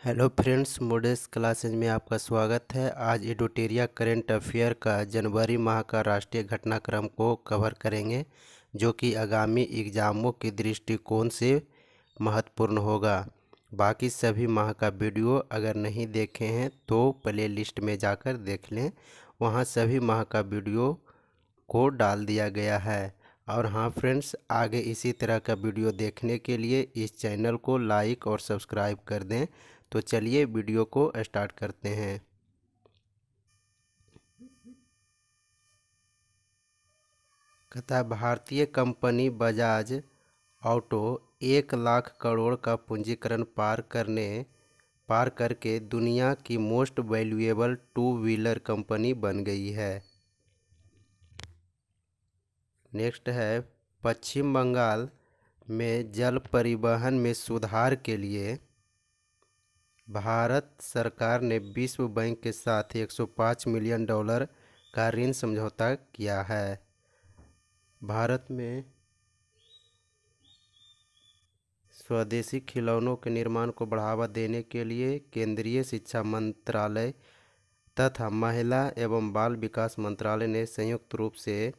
Hello friends, मूडेस classes में आपका स्वागत है। आज एडुटेरिया करेंट अफेयर का जनवरी माह का राष्ट्रीय घटनाक्रम को कवर करेंगे, जो कि आगामी एग्जामों के दृष्टिकोण से महत्वपूर्ण होगा। बाकी सभी माह का वीडियो अगर नहीं देखे हैं तो प्ले लिस्ट में जाकर देख लें, वहाँ सभी माह का वीडियो को डाल दिया गया है। और हाँ फ्रेंड्स, आगे इसी तरह का वीडियो देखने के लिए इस चैनल को लाइक और सब्सक्राइब कर दें। तो चलिए वीडियो को स्टार्ट करते हैं। कहता है, भारतीय कंपनी बजाज ऑटो 1 लाख करोड़ का पूंजीकरण पार करके दुनिया की most valuable two wheeler company बन गई है। नेक्स्ट है, पश्चिम बंगाल में जल परिवहन में सुधार के लिए भारत सरकार ने विश्व बैंक के साथ 105 मिलियन डॉलर का ऋण समझौता किया है। भारत में स्वदेशी खिलौनों के निर्माण को बढ़ावा देने के लिए केंद्रीय शिक्षा मंत्रालय तथा महिला एवं बाल विकास मंत्रालय ने संयुक्त रूप से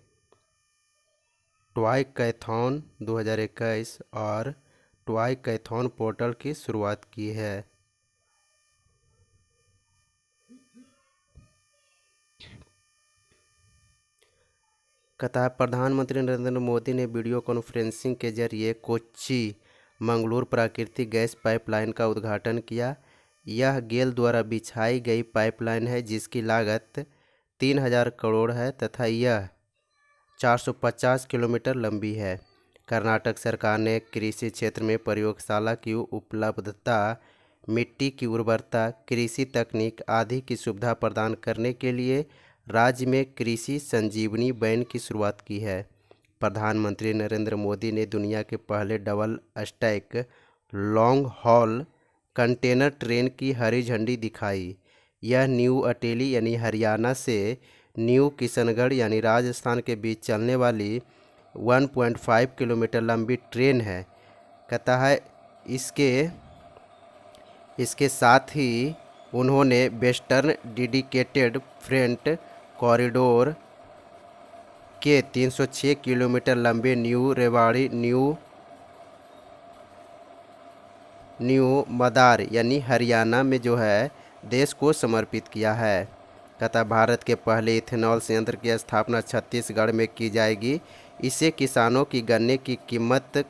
टॉय कैथॉन 2021 और टॉय कैथॉन पोर्टल की शुरुआत की है। कहता है, प्रधानमंत्री नरेंद्र मोदी ने वीडियो कॉन्फ्रेंसिंग के जरिए कोच्चि मंगलूर प्राकृतिक गैस पाइपलाइन का उद्घाटन किया। यह गेल द्वारा बिछाई गई पाइपलाइन है, जिसकी लागत 3000 करोड़ है तथा यह 450 किलोमीटर लंबी है। कर्नाटक सरकार ने कृषि क्षेत्र में प्रयोगशाला की उपलब्धता, मिट्टी की उर्वरता, कृषि तकनीक आदि की सुविधा प्रदान करने के लिए राज्य में कृषि संजीवनी वैन की शुरुआत की है। प्रधानमंत्री नरेंद्र मोदी ने दुनिया के पहले double stack long haul container train की हरी झंडी दिखाई। यह न्यू अटेली यानी हरियाणा से न्यू किशनगढ़ यानी राजस्थान के बीच चलने वाली 1.5 किलोमीटर लंबी ट्रेन है। कहता है, इसके साथ ही उन्होंने वेस्टर्न डेडिकेटेड फ्रेट कॉरिडोर के 306 किलोमीटर लंबे न्यू रेवाड़ी न्यू मदार यानी हरियाणा में जो है देश को समर्पित किया है। कहता भारत के पहले इथेनॉल संयंत्र की स्थापना छत्तीसगढ़ में की जाएगी। इससे किसानों की गन्ने की कीमत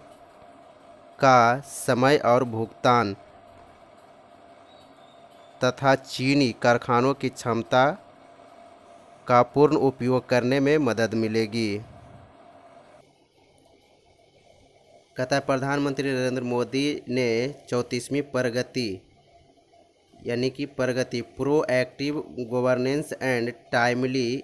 का समय और भुगतान तथा चीनी कारखानों की क्षमता का पूर्ण उपयोग करने में मदद मिलेगी। कहता है, प्रधानमंत्री नरेंद्र मोदी ने 34वीं प्रगति प्रोएक्टिव गवर्नेंस एंड टाइमली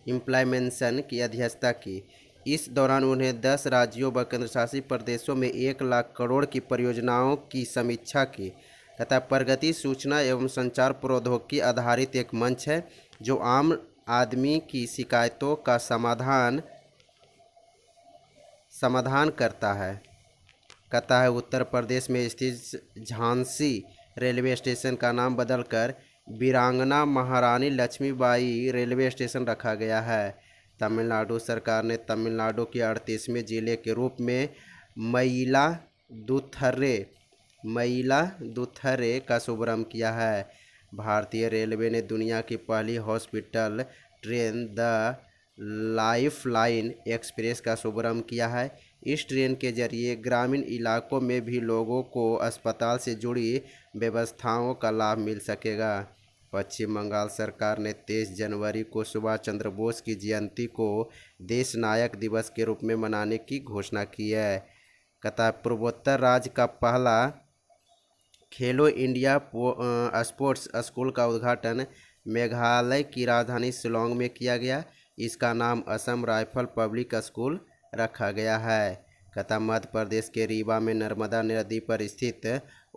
इम्प्लीमेंशन की अध्यक्षता की। इस दौरान उन्हें 10 राज्यों व केंद्रशासित प्रदेशों में 1 लाख करोड़ की परियोजनाओं की समीक्षा की। तथा प्रगति सूचना एवं संचार प्रौद्योगिकी आधारित एक मंच है जो आम आदमी की शिकायतों का समाधान करता है। कहता है, उत्तर प्रदेश में स्थित झांसी रेलवे स्टेशन का नाम बदलकर वीरांगना महारानी लक्ष्मीबाई रेलवे स्टेशन रखा गया है। तमिलनाडु सरकार ने तमिलनाडु के 38वें जिले के रूप में मयिलादुथुरै का शुभारंभ किया है। भारतीय रेलवे ने दुनिया की पहली hospital train the lifeline express का शुभारंभ किया है। इस ट्रेन के जरिए ग्रामीण इलाकों में भी लोगों को अस्पताल से जुड़ी व्यवस्थाओं का लाभ मिल सकेगा। पश्चिम बंगाल सरकार ने 23 जनवरी को सुभाष चंद्र बोस की जयंती को देश नायक दिवस के रूप में मनाने की घोषणा की है। कहता है, पूर्वोत्तर राज्य का पहला खेलो इंडिया स्पोर्ट्स स्कूल का उद्घाटन मेघालय की राजधानी शिलोंग में किया गया। इसका नाम असम राइफल पब्लिक स्कूल रखा गया है। कहता, मध्य प्रदेश के रीवा में नर्मदा नदी पर स्थित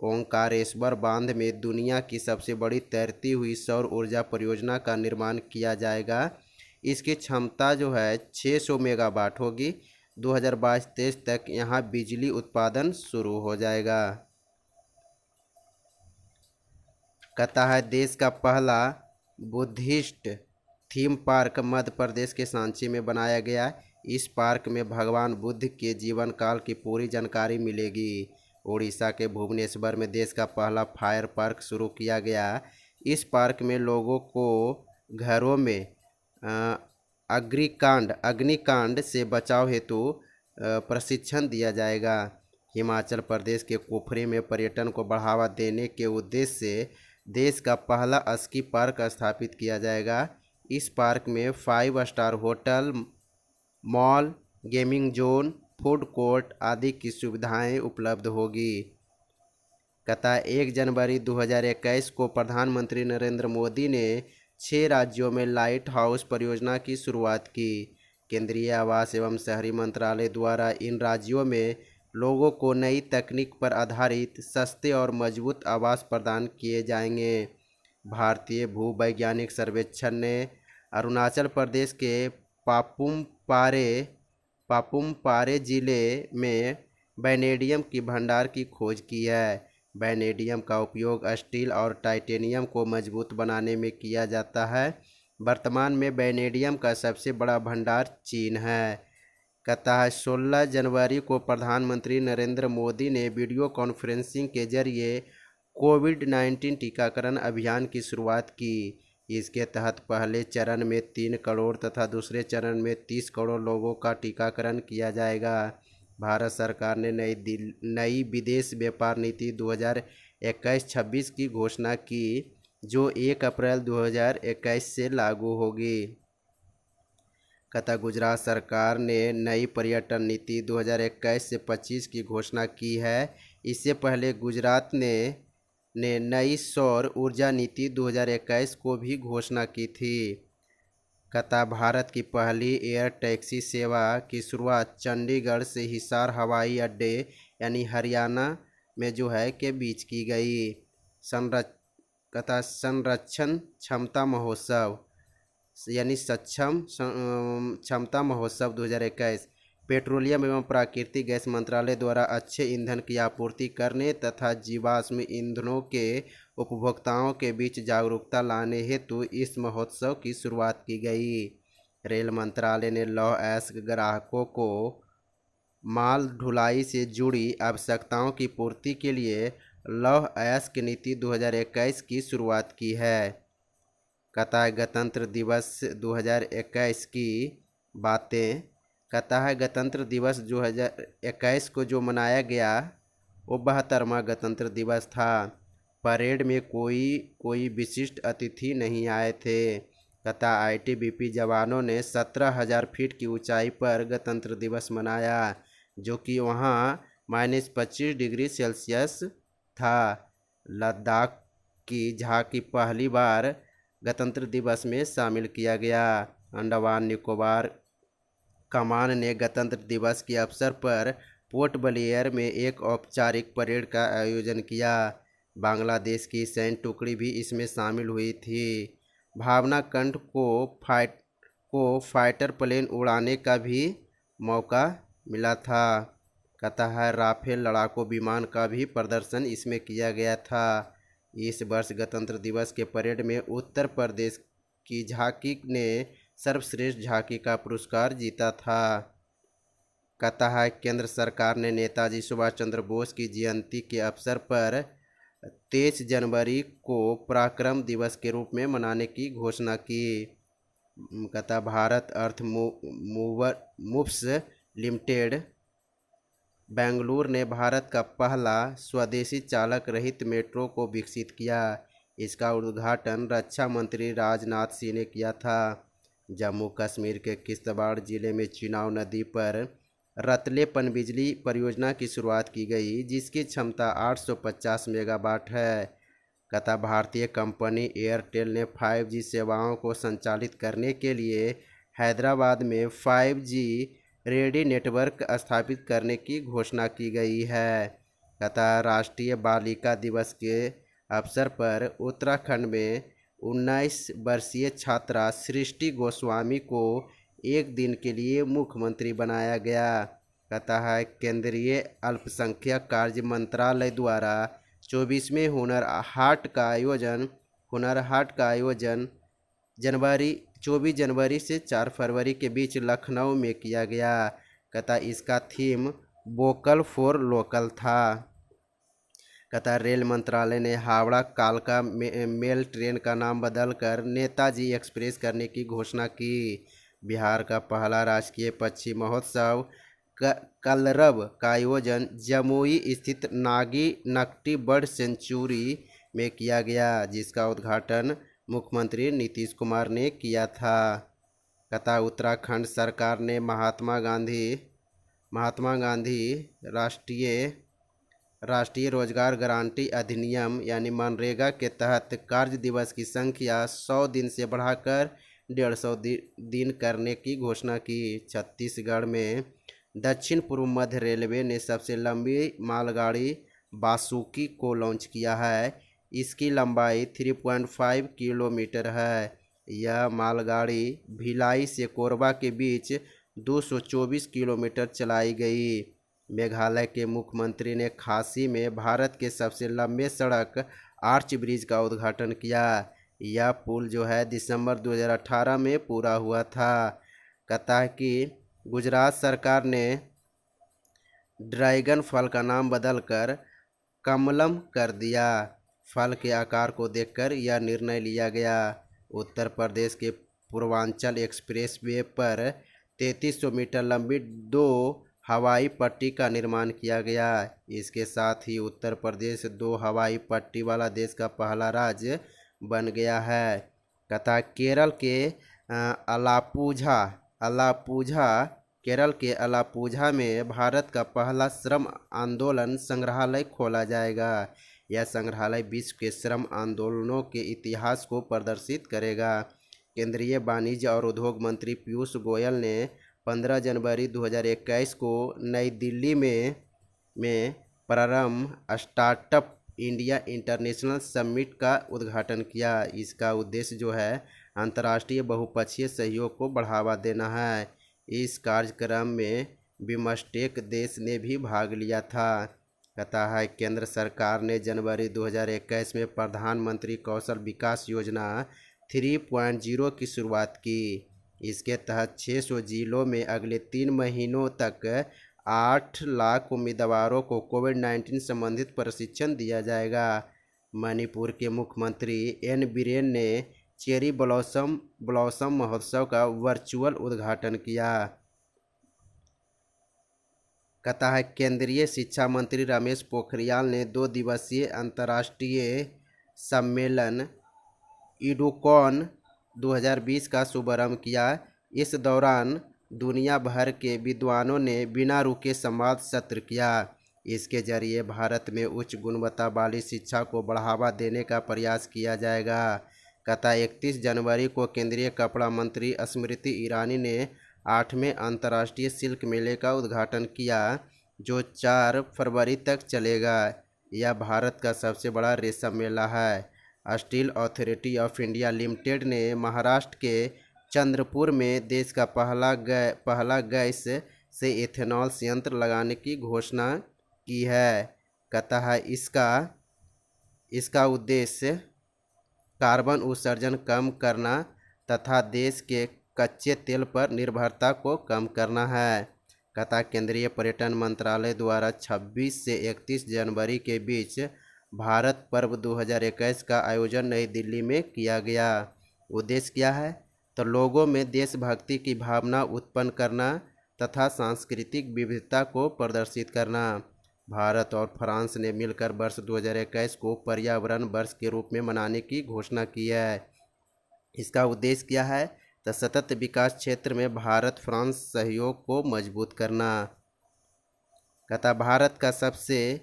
ओंकारेश्वर बांध में दुनिया की सबसे बड़ी तैरती हुई सौर ऊर्जा परियोजना का निर्माण किया जाएगा। इसकी क्षमता जो है 600 मेगावाट होगी। 2022-23 तक यहाँ बिजली उत्पादन शुरू हो जाएगा। कहता है देश का पहला Buddhist theme park Madhya Pradesh के सांची में बनाया गया। इस पार्क में भगवान बुद्ध के जीवन काल की पूरी जानकारी मिलेगी। उड़ीसा के भुवनेश्वर में देश का पहला फायर पार्क शुरू किया गया। इस पार्क में लोगों को घरों में अग्निकांड से बचाव हेतु प्रशिक्षण दिया जाएगा। हिमाचल प्रदेश के कुफरी में पर्यटन को बढ़ावा देने के उद्देश्य से देश का पहला स्की पार्क स्थापित किया जाएगा। इस पार्क में 5 star hotel, mall, gaming zone, food court आदि की सुविधाएं उपलब्ध होगी। कहता है 1 जनवरी 2021 को प्रधानमंत्री नरेंद्र मोदी ने 6 राज्यों में लाइट हाउस परियोजना की शुरुआत की। केंद्रीय आवास एवं शहरी मंत्रालय द्वारा इन राज्यों में लोगों को नई तकनीक पर आधारित सस्ते और मजबूत आवास प्रदान किए जाएंगे। भारतीय भूवैज्ञानिक सर्वेक्षण ने अरुणाचल प्रदेश के पापुम पारे जिले में वैनेडियम की भंडार की खोज की है। वैनेडियम का उपयोग स्टील और टाइटेनियम को मजबूत बनाने में किया जाता है। वर्तमान में वैनेडियम का सबसे बड़ा भंडार चीन है। कहता है 16 जनवरी को प्रधानमंत्री नरेंद्र मोदी ने वीडियो कॉन्फ्रेंसिंग के जरिए कोविड-19 टीकाकरण अभियान की शुरुआत की। इसके तहत पहले चरण में 3 करोड़ तथा दूसरे चरण में 30 करोड़ लोगों का टीकाकरण किया जाएगा। भारत सरकार ने नई विदेश व्यापार नीति 2021-26 की घोषणा की, जो 1 अप्रैल 2021 से लागू होगी। कहता गुजरात सरकार ने नई पर्यटन नीति 2021 से 25 की घोषणा की है। इससे पहले गुजरात ने नई सौर ऊर्जा नीति 2021 को भी घोषणा की थी। कहता भारत की पहली एयर टैक्सी सेवा की शुरुआत चंडीगढ़ से हिसार हवाई अड्डे यानी हरियाणा में जो है के बीच की गई। संरक्षण क्षमता महोत्सव यानी सक्षम क्षमता महोत्सव 2021 पेट्रोलियम एवं प्राकृतिक गैस मंत्रालय द्वारा अच्छे ईंधन की आपूर्ति करने तथा जीवाश्म ईंधनों के उपभोक्ताओं के बीच जागरूकता लाने हेतु इस महोत्सव की शुरुआत की गई। रेल मंत्रालय ने लौह अयस्क ग्राहकों को माल ढुलाई से जुड़ी आवश्यकताओं की पूर्ति के लिए लौह अयस्क नीति 2021 की शुरुआत की है। कहता है गणतंत्र दिवस 2021 की बातें। कहता है गणतंत्र दिवस 2021 को जो मनाया गया वो 72वां गणतंत्र दिवस था। परेड में कोई विशिष्ट अतिथि नहीं आए थे। कहता आईटीबीपी जवानों ने 17,000 फीट की ऊंचाई पर गणतंत्र दिवस मनाया, जो कि वहाँ -25 डिग्री सेल्सियस था। लद्दाख की झांकी पहली बार गणतंत्र दिवस में शामिल किया गया। अंडमान निकोबार कमान ने गणतंत्र दिवस के अवसर पर पोर्ट ब्लेयर में एक औपचारिक परेड का आयोजन किया। बांग्लादेश की सैन्य टुकड़ी भी इसमें शामिल हुई थी। भावना कंठ को फाइटर प्लेन उड़ाने का भी मौका मिला था। कहता है राफेल लड़ाकू विमान का भी प्रदर्शन इसमें किया गया था। इस वर्ष गणतंत्र दिवस के परेड में उत्तर प्रदेश की झांकी ने सर्वश्रेष्ठ झांकी का पुरस्कार जीता था। कहता है केंद्र सरकार ने नेताजी सुभाष चंद्र बोस की जयंती के अवसर पर 23 जनवरी को पराक्रम दिवस के रूप में मनाने की घोषणा की। कहता Bharat earth moves limited Bengaluru ने भारत का पहला स्वदेशी चालक रहित मेट्रो को विकसित किया। इसका उद्घाटन रक्षा मंत्री राजनाथ सिंह ने किया था। जम्मू कश्मीर के किश्तवाड़ जिले में चिनाब नदी पर रतले पनबिजली परियोजना की शुरुआत की गई, जिसकी क्षमता 850 मेगावाट है। कहता भारतीय कंपनी एयरटेल ने 5G सेवाओं को संचालित करने के लिए हैदराबाद में 5G रेडी नेटवर्क स्थापित करने की घोषणा की गई है। कहता राष्ट्रीय बालिका दिवस के अवसर पर उत्तराखंड में 19 वर्षीय छात्रा सृष्टि गोस्वामी को एक दिन के लिए मुख्यमंत्री बनाया गया। कहता है केंद्रीय अल्पसंख्यक कार्य मंत्रालय द्वारा 24वें हुनर हाट का आयोजन जनवरी 24 जनवरी से 4 फरवरी के बीच लखनऊ में किया गया। कहता इसका थीम वोकल फॉर लोकल था। कहता रेल मंत्रालय ने हावड़ा कालका मेल ट्रेन का नाम बदलकर नेताजी एक्सप्रेस करने की घोषणा की। बिहार का पहला राष्ट्रीय पक्षी महोत्सव कलरव का आयोजन जमुई स्थित नागी नकटी बर्ड सेंचुरी में किया गया, जिसका उद्घाटन मुख्यमंत्री नीतीश कुमार ने किया था। कहता उत्तराखंड सरकार ने महात्मा गांधी राष्ट्रीय रोजगार गारंटी अधिनियम यानी मनरेगा के तहत कार्य दिवस की संख्या 100 दिन से बढ़ाकर 150 दिन करने की घोषणा की। छत्तीसगढ़ में दक्षिण पूर्व मध्य रेलवे ने सबसे लंबी मालगाड़ी बासुकी को लॉन्च किया है। इसकी लंबाई 3.5 किलोमीटर है। यह मालगाड़ी भिलाई से कोरबा के बीच 224 किलोमीटर चलाई गई। मेघालय के मुख्यमंत्री ने खासी में भारत के सबसे लंबे सड़क आर्च ब्रिज का उद्घाटन किया। यह पुल जो है दिसंबर 2018 में पूरा हुआ था। कहता है कि गुजरात सरकार ने ड्रैगन फल का नाम बदलकर कमलम कर दिया। फल के आकार को देखकर यह निर्णय लिया गया। उत्तर प्रदेश के पूर्वांचल एक्सप्रेसवे पर 3300 मीटर लंबी 2 हवाई पट्टी का निर्माण किया गया। इसके साथ ही उत्तर प्रदेश 2 हवाई पट्टी वाला देश का पहला राज्य बन गया है। कहता केरल के अलापुझा में भारत का पहला श्रम आंदोलन संग्रहालय खोला जाएगा। यह संग्रहालय विश्व के श्रम आंदोलनों के इतिहास को प्रदर्शित करेगा। केंद्रीय वाणिज्य और उद्योग मंत्री पीयूष गोयल ने 15 जनवरी 2021 को नई दिल्ली में प्रारंभ स्टार्टअप इंडिया इंटरनेशनल समिट का उद्घाटन किया। इसका उद्देश्य जो है अंतर्राष्ट्रीय बहुपक्षीय सहयोग को बढ़ावा देना है। इस कार्यक्रम में बिमस्टेक देश ने भी भाग लिया था। कहता है केंद्र सरकार ने जनवरी 2021 में प्रधानमंत्री कौशल विकास योजना 3.0 की शुरुआत की। इसके तहत 600 जिलों में अगले 3 महीनों तक 8 लाख उम्मीदवारों को कोविड-19 संबंधित प्रशिक्षण दिया जाएगा। मणिपुर के मुख्यमंत्री एन बीरेन ने चेरी ब्लॉसम महोत्सव का वर्चुअल उद्घाटन किया। कहता है केंद्रीय शिक्षा मंत्री रमेश पोखरियाल ने 2 दिवसीय अंतर्राष्ट्रीय सम्मेलन इडुकॉन 2020 का शुभारंभ किया। इस दौरान दुनिया भर के विद्वानों ने बिना रुके संवाद सत्र किया। इसके जरिए भारत में उच्च गुणवत्ता वाली शिक्षा को बढ़ावा देने का प्रयास किया जाएगा। कहता 31 जनवरी को केंद्रीय कपड़ा मंत्री स्मृति ईरानी ने 8वें अंतर्राष्ट्रीय सिल्क मेले का उद्घाटन किया, जो 4 फरवरी तक चलेगा। यह भारत का सबसे बड़ा रेशम मेला है। Steel authority of India limited ने महाराष्ट्र के चंद्रपुर में देश का पहला गैस से इथेनॉल संयंत्र लगाने की घोषणा की है। कहता है इसका उद्देश्य कार्बन उत्सर्जन कम करना तथा देश के कच्चे तेल पर निर्भरता को कम करना है। कहता केंद्रीय पर्यटन मंत्रालय द्वारा 26 से 31 जनवरी के बीच भारत पर्व 2021 का आयोजन नई दिल्ली में किया गया। उद्देश्य क्या है? तो लोगों में देशभक्ति की भावना उत्पन्न करना तथा सांस्कृतिक विविधता को प्रदर्शित करना। भारत और फ्रांस ने मिलकर वर्ष 2021 को पर्यावरण वर्ष के रूप में मनाने की घोषणा की है। इसका उद्देश्य क्या है? तो सतत विकास क्षेत्र में भारत फ्रांस सहयोग को मजबूत करना। कहता भारत का सबसे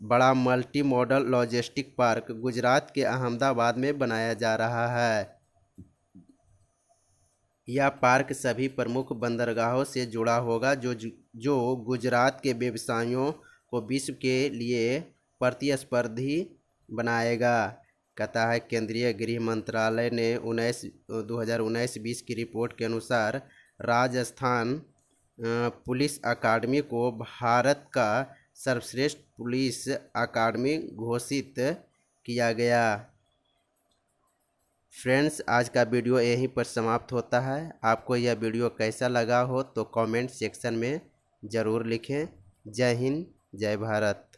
बड़ा multi modal logistic park Gujarat के अहमदाबाद में बनाया जा रहा है। यह पार्क सभी प्रमुख बंदरगाहों से जुड़ा होगा, जो गुजरात के व्यवसायियों को विश्व के लिए प्रतिस्पर्धी बनाएगा। कहता है केंद्रीय गृह मंत्रालय ने 2019-20 की रिपोर्ट के अनुसार राजस्थान पुलिस अकादमी को भारत का सर्वश्रेष्ठ पुलिस अकादमी घोषित किया गया। फ्रेंड्स, आज का वीडियो यहीं पर समाप्त होता है। आपको यह वीडियो कैसा लगा हो तो कमेंट सेक्शन में ज़रूर लिखें। जय हिंद, जय भारत।